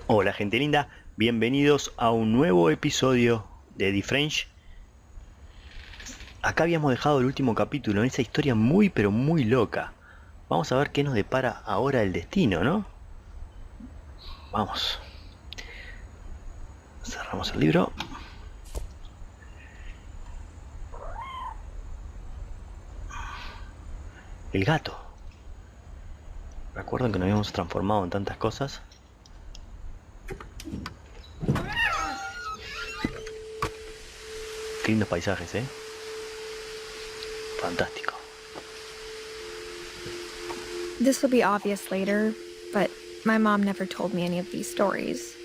Hola gente linda, bienvenidos a un nuevo episodio de EDITH FINCH. Acá habíamos dejado el último capítulo en esa historia muy pero muy loca. Vamos a ver qué nos depara ahora el destino, ¿no? Vamos. Cerramos el libro. El gato. Recuerden que nos habíamos transformado en tantas cosas. Qué lindos paisajes, ¿eh? Fantástico. This will be obvious later, but my mom never told me any of these stories.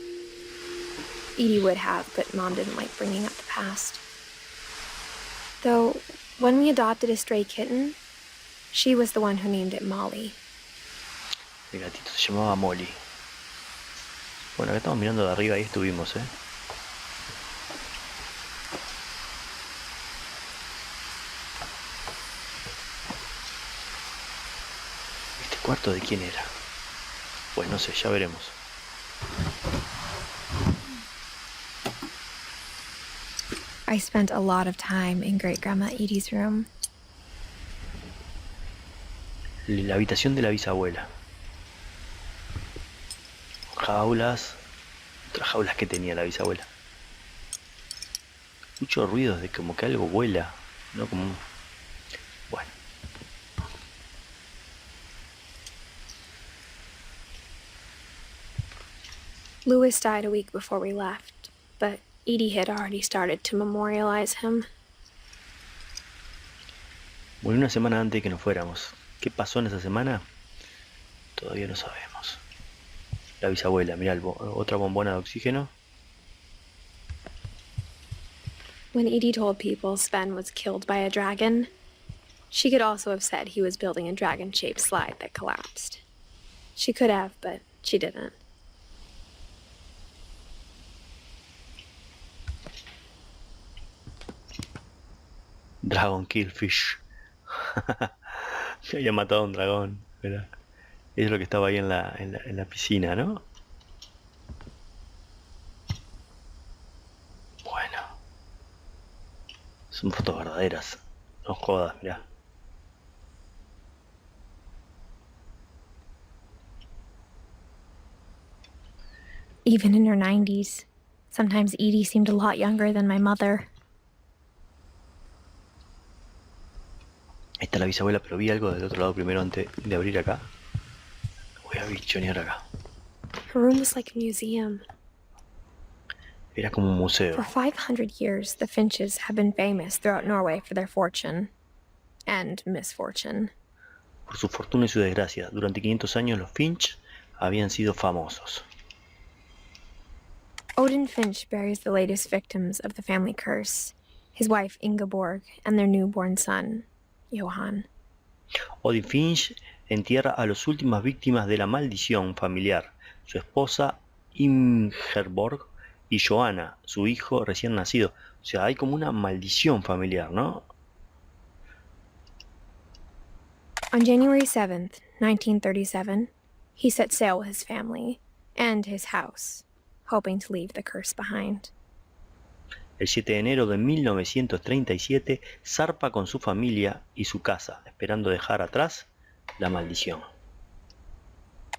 Edie would have, but Mom didn't like bringing up the past. Though, when we adopted a stray kitten, she was the one who named it Molly. El gatito se llamaba Molly. Bueno, acá estamos mirando de arriba, ahí estuvimos, ¿eh? ¿Este cuarto de quién era? Pues no sé, ya veremos. I spent a lot of time in Great-Grandma Edie's room. La habitación de la bisabuela. Jaulas. Otras jaulas que tenía la bisabuela. Escucho ruidos de como que algo vuela. No como un... Bueno. Louis died a week before we left, but Edie had already started to memorialize him. Murió una semana antes de que nos fuéramos. ¿Qué pasó en esa semana? Todavía no sabemos. La bisabuela, mirá, otra bombona de oxígeno. When Edie told people Sven was killed by a dragon, she could also have said he was building a dragon-shaped slide that collapsed. She could have, but she didn't. Dragon Killfish. Se había matado a un dragón. ¿Verdad? Es lo que estaba ahí en la piscina, ¿no? Bueno. Son fotos verdaderas. No jodas, mirá. Even in her 90s, sometimes Edie seemed a lot younger than my mother. Ahí está la bisabuela, pero vi algo del otro lado primero antes de abrir acá. Voy a bichonear acá. Her room was like a museum. Era como un museo. For 500 years, the Finches have been famous throughout Norway for their fortune and misfortune. Por su fortuna y su desgracia, durante 500 años los Finch habían sido famosos. Odin Finch buries the latest victims of the family curse, his wife Ingeborg and their newborn son, Johan. Odin Finch entierra a las últimas víctimas de la maldición familiar, su esposa Ingeborg y Johanna, su hijo recién nacido. O sea, hay como una maldición familiar, ¿no? On January 7th, 1937, he set sail with his family and his house, hoping to leave the curse behind. El 7 de enero de 1937 zarpa con su familia y su casa, esperando dejar atrás la maldición.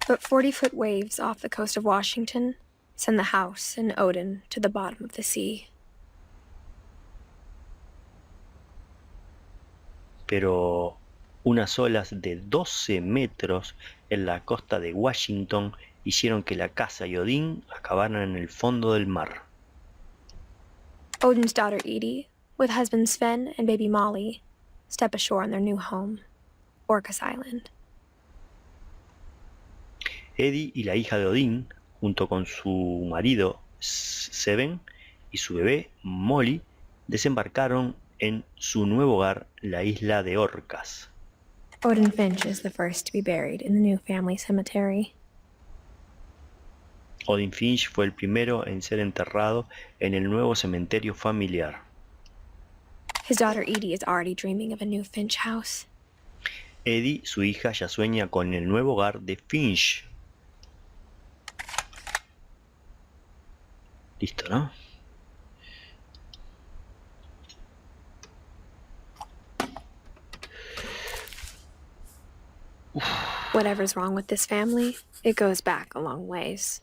But 40-foot waves off the coast of Washington send the house and Odin to the bottom of the sea. Pero unas olas de 12 metros en la costa de Washington hicieron que la casa y Odín acabaran en el fondo del mar. Odin's daughter Edie, with husband Sven and baby Molly, step ashore on their new home, Orcas Island. Eddie y la hija de Odín, junto con su marido Sven y su bebé Molly, desembarcaron en su nuevo hogar, la isla de Orcas. Odin Finch is the first to be buried in the new family cemetery. Odin Finch fue el primero en ser enterrado en el nuevo cementerio familiar. His daughter Edie is already dreaming of a new Finch house. Eddie, su hija, ya sueña con el nuevo hogar de Finch. Listo, ¿no? Whatever's wrong with this family, it goes back a long ways.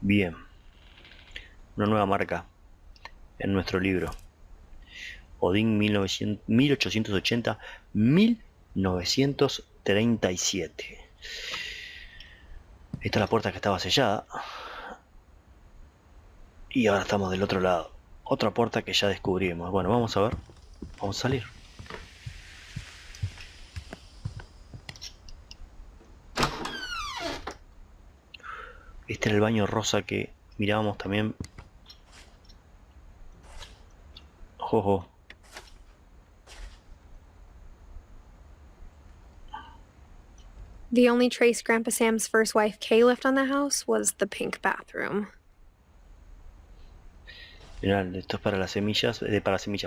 Bien. Una nueva marca en nuestro libro. Odín 1880-1937. Esta es la puerta que estaba sellada. Y ahora estamos del otro lado. Otra puerta que ya descubrimos. Bueno, vamos a ver. Vamos a salir. Este era el baño rosa que mirábamos también. Ojo. The only trace Grandpa Sam's first wife Kay left on the house was the pink bathroom. Mirá, esto es para las semillas,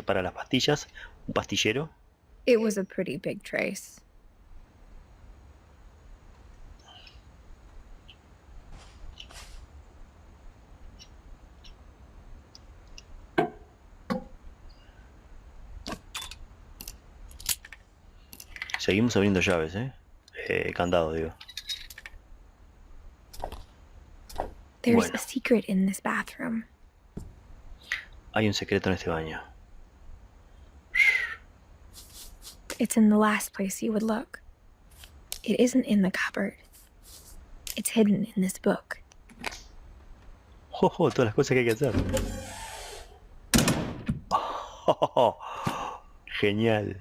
para las pastillas, un pastillero. It was a pretty big trace. Seguimos abriendo llaves, candado, digo. There's Bueno. a secret in this bathroom. Hay un secreto en este baño. It's in the last place you would look. It isn't in the cupboard. It's hidden in this book. Todas las cosas que hay que hacer. Genial.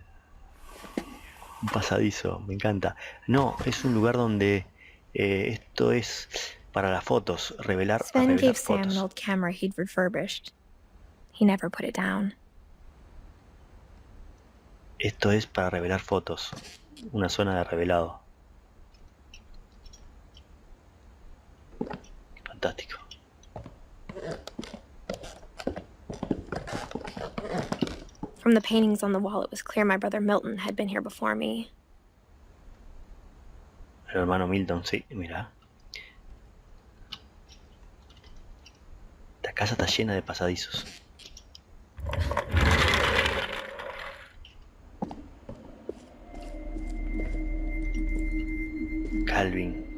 Un pasadizo, me encanta. No, es un lugar donde esto es para las fotos, revelar Sven gave Sam fotos. an old camera he'd refurbished. He never put it down. Esto es para revelar fotos. Una zona de revelado. Fantástico. From the paintings on the wall, it was clear my brother Milton had been here before me. El hermano Milton, sí, mira. La casa está llena de pasadizos.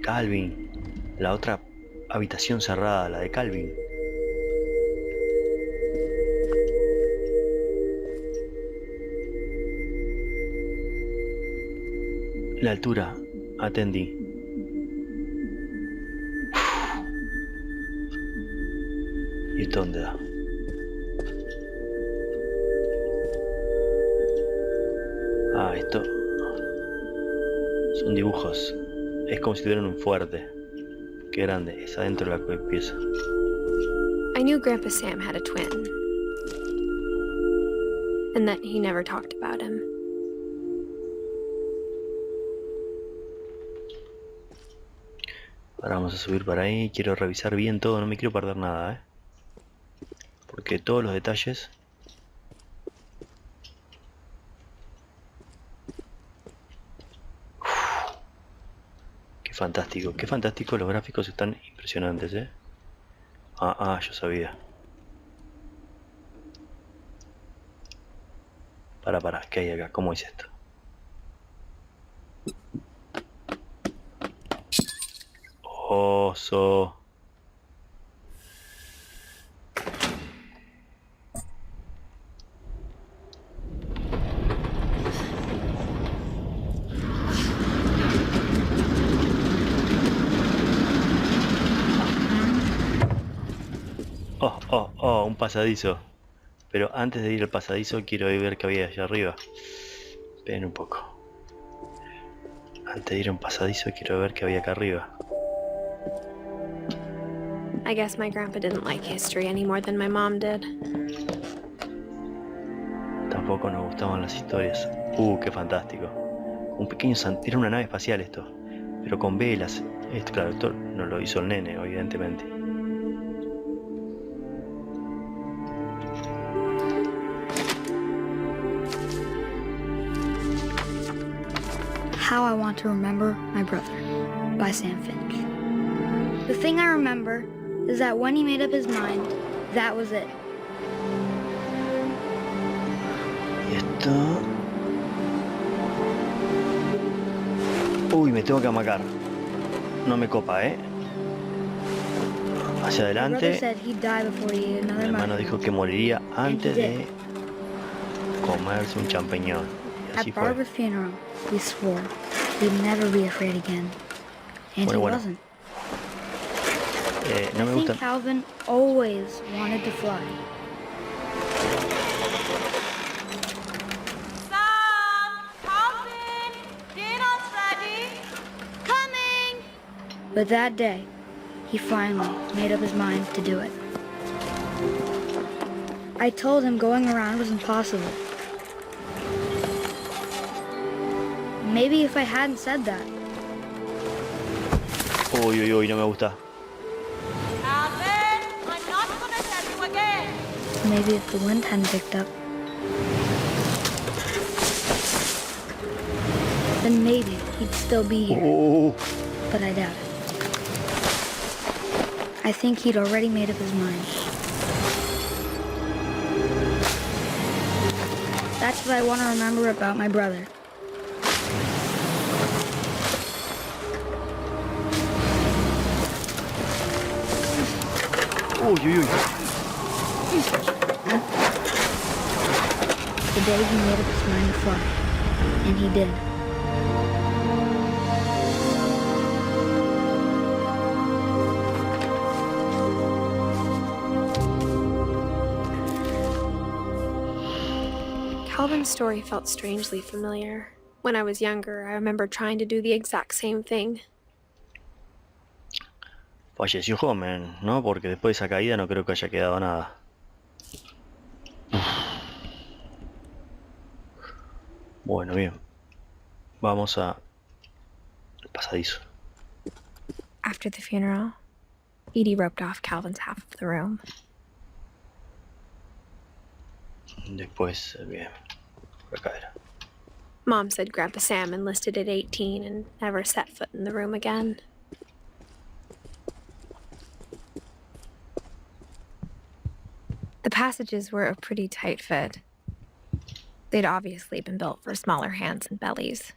Calvin. La otra habitación cerrada, la de Calvin. La altura, atendí. ¿Y esto dónde da? Ah, esto son dibujos. Es como si tuvieran un fuerte. Qué grande, es adentro de la pieza. I knew Grandpa Sam had a twin, and that he never talked about him. Ahora vamos a subir para ahí. Quiero revisar bien todo, no me quiero perder nada, porque todos los detalles. Qué fantástico, los gráficos están impresionantes, yo sabía. Para, ¿qué hay acá? ¿Cómo es esto? Oso. Un pasadizo. Pero antes de ir al pasadizo quiero ver qué había allá arriba. Esperen un poco. Antes de ir a un pasadizo quiero ver qué había acá arriba. I guess my grandpa didn't like history any more than my mom did. Tampoco nos gustaban las historias. Qué fantástico. Un pequeño era una nave espacial esto, pero con velas. Claro, esto no lo hizo el nene, evidentemente. How I Want to Remember My Brother by Sam Finch. The thing I remember is that when he made up his mind, that was it. Y esto... Uy, me tengo que amacar. No me copa, ¿eh? Hacia My brother adelante. said he'd die before he ate Mi another hermano mushroom. dijo que moriría antes de comerse un champiñón. Y así At fue. Barbara's funeral, we swore we'd never be afraid again. And he Bueno. wasn't. No I me think gusta. Calvin always wanted to fly. Sam! Calvin! Dinner's ready! Coming! But that day, he finally made up his mind to do it. I told him going around was impossible. Maybe if I hadn't said that, Uy, uy, uy, no me gusta. Calvin! I'm not gonna tell you again! maybe if the wind hadn't picked up, then maybe he'd still be here, but I doubt it. I think he'd already made up his mind. That's what I want to remember about my brother. Uy, uy, uy. The day he made up his mind to fly. And he did. Calvin's story felt strangely familiar. When I was younger, I remember trying to do the exact same thing. Falleció joven, ¿no? Porque después de esa caída no creo que haya quedado nada. Bueno, bien. Vamos a... el pasadizo. After the funeral, Edie roped off Calvin's half of the room. Después, bien. Por acá era. Mom said Grandpa Sam enlisted at 18 and never set foot in the room again. The passages were a pretty tight fit. They'd obviously been built for smaller hands and bellies.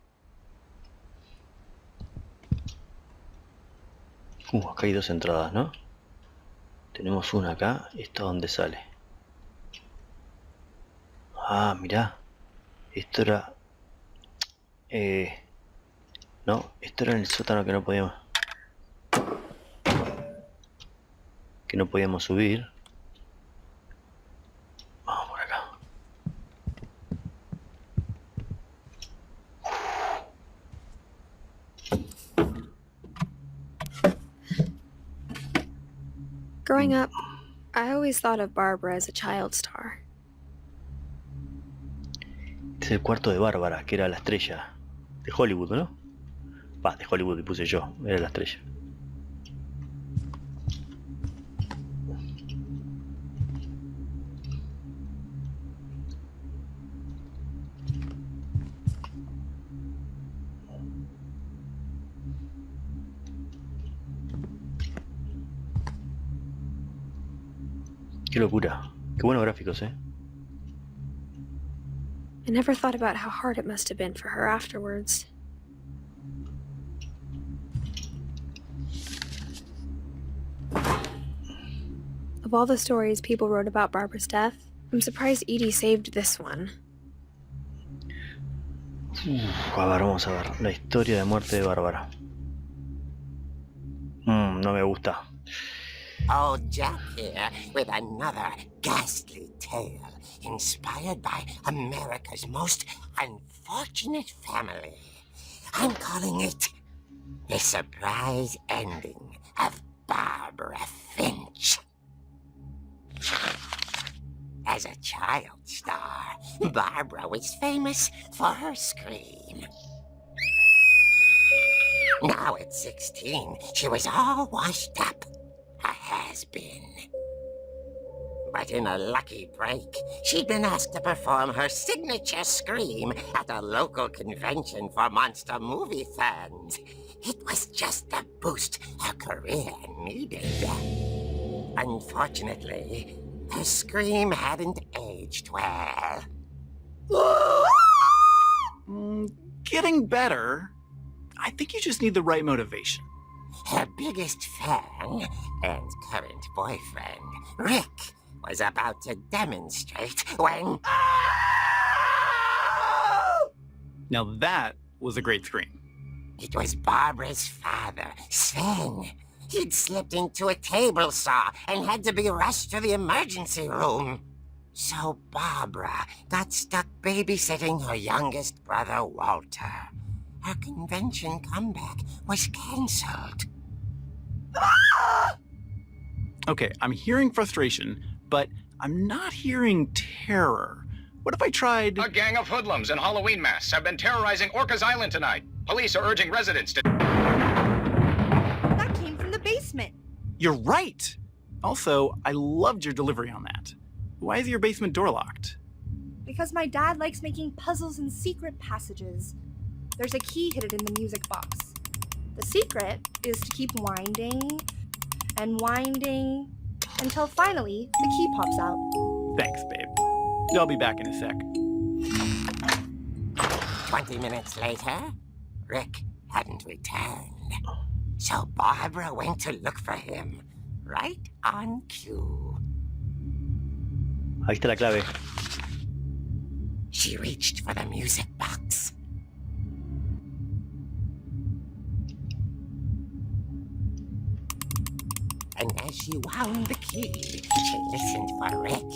Acá hay dos entradas, ¿no? Tenemos una acá. ¿Esto dónde sale? Ah, mirá. Esto era... No, esto era en el sótano que no podíamos... Que no podíamos subir. Vamos por acá. Growing up, I always thought of Barbara as a child star. Este es el cuarto de Bárbara, que era la estrella de Hollywood, ¿no? Va, de Hollywood, y puse yo, era la estrella. Qué locura, qué buenos gráficos, ¿eh? I never thought about how hard it must have been for her afterwards. Of all the stories people wrote about Barbara's death, I'm surprised Edie saved this one. A ver, vamos a ver. La historia de muerte de Bárbara. No me gusta. Oh, Jack here with another ghastly tale inspired by America's most unfortunate family. I'm calling it The Surprise Ending of Barbara Finch. As a child star, Barbara was famous for her scream. Now at 16, she was all washed up. A has-been. But in a lucky break, she'd been asked to perform her signature scream at a local convention for monster movie fans. It was just the boost her career needed. Unfortunately, her scream hadn't aged well. Getting better. I think you just need the right motivation. Her biggest fan and current boyfriend, Rick, was about to demonstrate when... Now that was a great scream. It was Barbara's father, Sven. He'd slipped into a table saw and had to be rushed to the emergency room. So Barbara got stuck babysitting her youngest brother, Walter. Her convention comeback was cancelled. Okay, I'm hearing frustration, but I'm not hearing terror. What if I tried... A gang of hoodlums in Halloween masks have been terrorizing Orcas Island tonight. Police are urging residents to... That came from the basement. You're right! Also, I loved your delivery on that. Why is your basement door locked? Because my dad likes making puzzles and secret passages. There's a key hidden in the music box. The secret is to keep winding and winding until finally the key pops out. Thanks, babe. I'll be back in a sec. 20 minutes later, Rick hadn't returned. So Barbara went to look for him, right on cue. Ahí está la clave. She reached for the music box. And as she wound the key, she listened for Rick,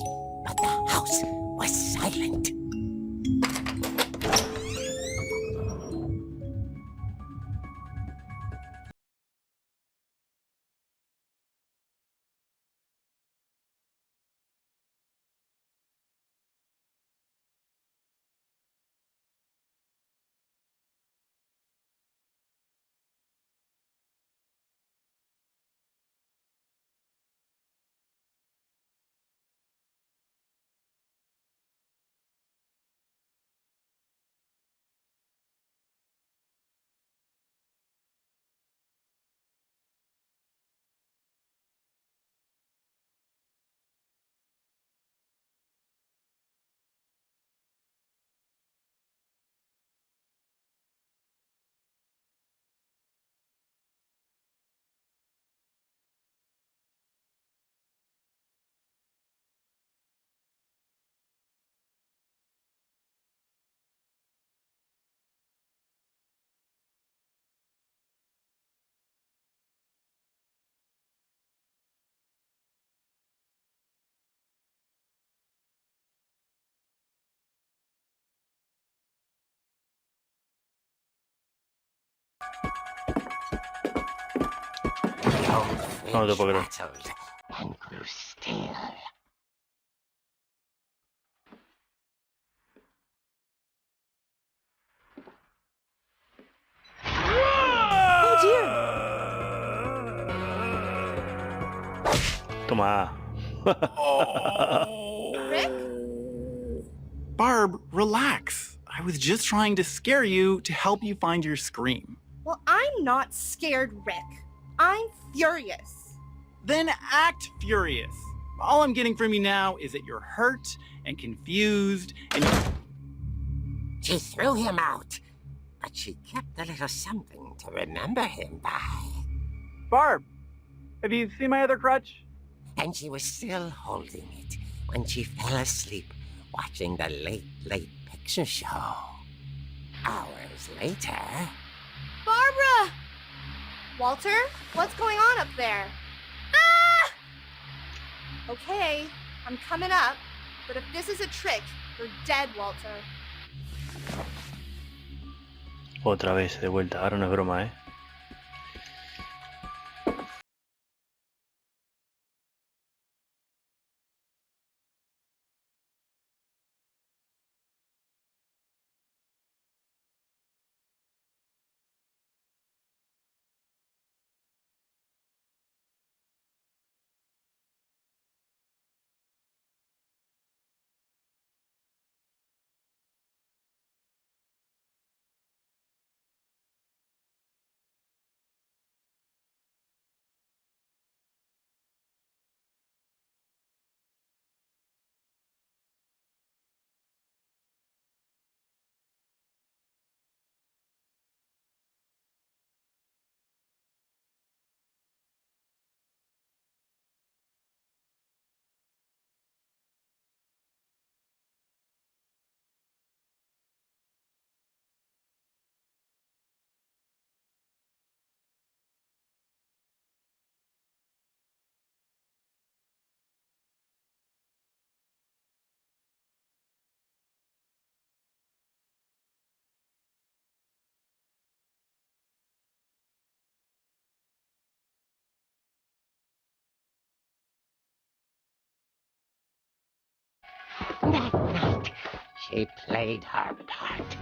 but the house was silent. The old No te fridge puedo creer. rattled and grew still. Oh dear! Toma. Rick? Barb, relax. I was just trying to scare you to help you find your scream. Well, I'm not scared, Rick. I'm furious. Then act furious. All I'm getting from you now is that you're hurt and confused and... She threw him out, but she kept a little something to remember him by. Barb, have you seen my other crutch? And she was still holding it when she fell asleep watching the late picture show. Hours later... Barbara! Walter, what's going on up there? Ah! Okay, I'm coming up, but if this is a trick, you're dead, Walter. Otra vez de vuelta. Ahora no es broma, ¿eh? That night, she played her part.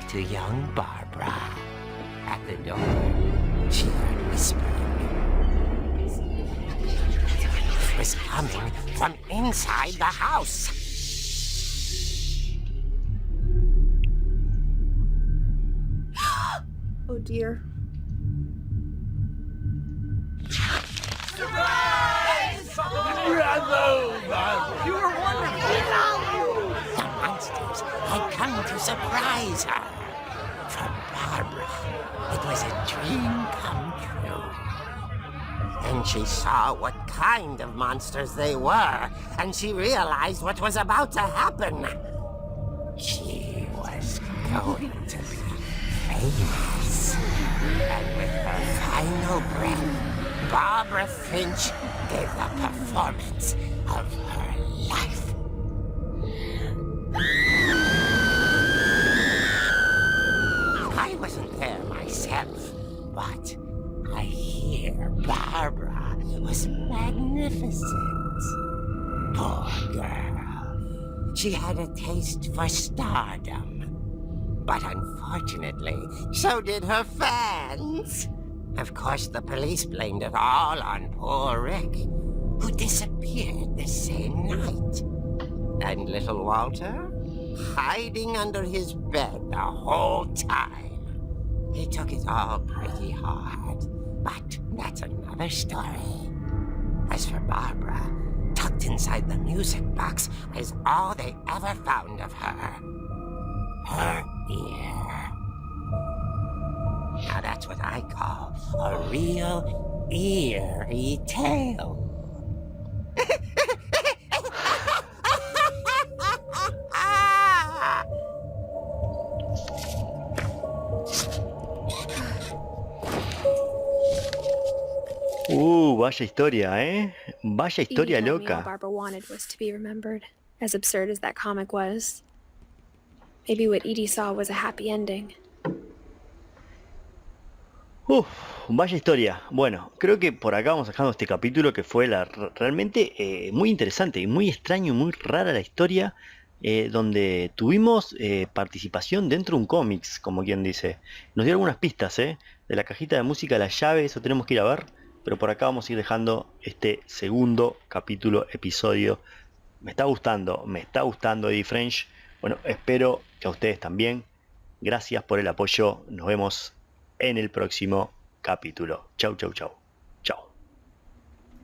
To young Barbara. At the door, she heard whispering. It was coming from inside the house. Oh dear. The monsters had come to surprise her. For Barbara, it was a dream come true. Then she saw what kind of monsters they were, and she realized what was about to happen. She was going to be famous. And with her final breath, Barbara Finch gave the performance of her life. I wasn't there myself, but I hear Barbara was magnificent. Poor girl. She had a taste for stardom. But unfortunately, so did her fans. Of course, the police blamed it all on poor Rick, who disappeared the same night. And little Walter, hiding under his bed the whole time. He took it all pretty hard, but that's another story. As for Barbara, tucked inside the music box is all they ever found of her. Her ear. Now that's what I call a real eerie tale. Vaya historia, ¿eh? Vaya historia Edie told me all loca. Barbara wanted was to be remembered, as absurd as that comic was. Maybe what Edie saw was a happy ending. Vaya historia. Bueno, creo que por acá vamos dejando este capítulo que fue realmente muy interesante y muy extraño y muy rara la historia, donde tuvimos participación dentro de un cómics, como quien dice. Nos dio algunas pistas, de la cajita de música, la llave, eso tenemos que ir a ver, pero por acá vamos a ir dejando este segundo capítulo, episodio. Me está gustando EDITH FINCH. Bueno, espero que a ustedes también. Gracias por el apoyo. Nos vemos en el próximo capítulo. Chau, chau, chau.